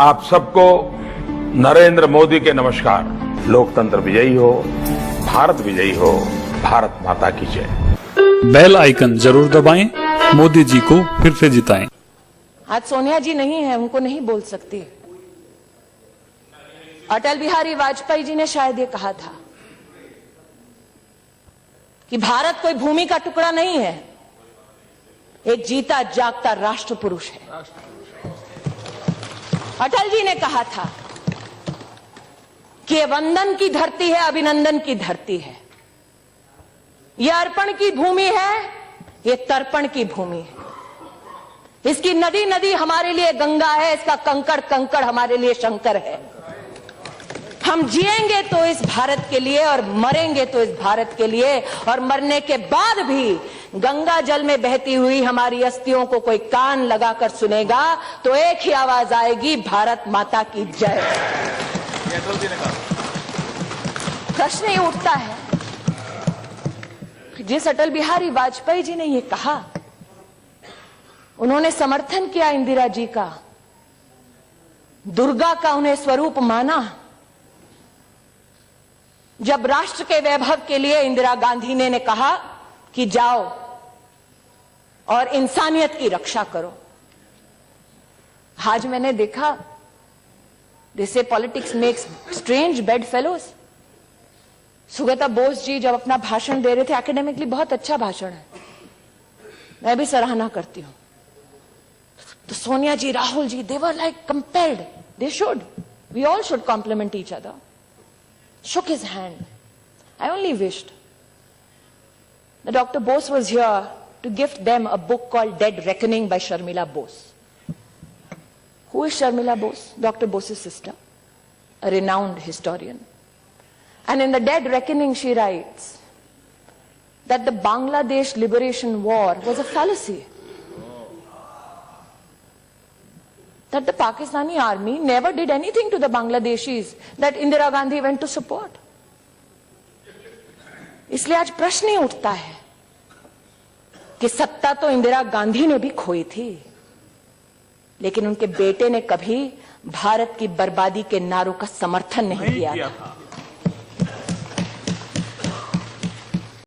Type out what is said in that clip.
आप सबको नरेंद्र मोदी के नमस्कार। लोकतंत्र विजयी हो, भारत विजयी हो, भारत माता की जय। बेल आइकन जरूर दबाएं, मोदी जी को फिर से जिताएं। आज सोनिया जी नहीं है, उनको नहीं बोल सकती। अटल बिहारी वाजपेयी जी ने शायद ये कहा था कि भारत कोई भूमि का टुकड़ा नहीं है, एक जीता जागता राष्ट्र पुरुष है। अटल जी ने कहा था कि ये वंदन की धरती है, अभिनंदन की धरती है, ये अर्पण की भूमि है, ये तर्पण की भूमि है। इसकी नदी नदी हमारे लिए गंगा है, इसका कंकड़ कंकड़ हमारे लिए शंकर है। हम जिएंगे तो इस भारत के लिए और मरेंगे तो इस भारत के लिए, और मरने के बाद भी गंगा जल में बहती हुई हमारी अस्थियों को कोई कान लगाकर सुनेगा तो एक ही आवाज आएगी, भारत माता की जय। प्रश्न ये उठता है, जिस अटल बिहारी वाजपेयी जी ने ये कहा, उन्होंने समर्थन किया इंदिरा जी का, दुर्गा का उन्हें स्वरूप माना। जब राष्ट्र के वैभव के लिए इंदिरा गांधी ने कहा कि जाओ और इंसानियत की रक्षा करो, आज मैंने देखा, they say politics makes strange bedfellows. Sugata Bose ji जब अपना भाषण दे रहे थे, एकेडमिकली बहुत अच्छा भाषण है, मैं भी सराहना करती हूं, तो सोनिया जी, Rahul ji, they were like compelled, they should, we all should compliment each other, shook his hand. I only wished that Dr. Bose was here to gift them a book called Dead Reckoning by Sharmila Bose. Who is Sharmila Bose? Dr. Bose's sister, a renowned historian. And in the Dead Reckoning she writes that the Bangladesh Liberation War was a fallacy. That the Pakistani army never did anything to the Bangladeshis that Indira Gandhi went to support. इसलिए आज प्रश्न ही उठता है कि सत्ता तो इंदिरा गांधी ने भी खोई थी, लेकिन उनके बेटे ने कभी भारत की बर्बादी के नारों का समर्थन नहीं किया था।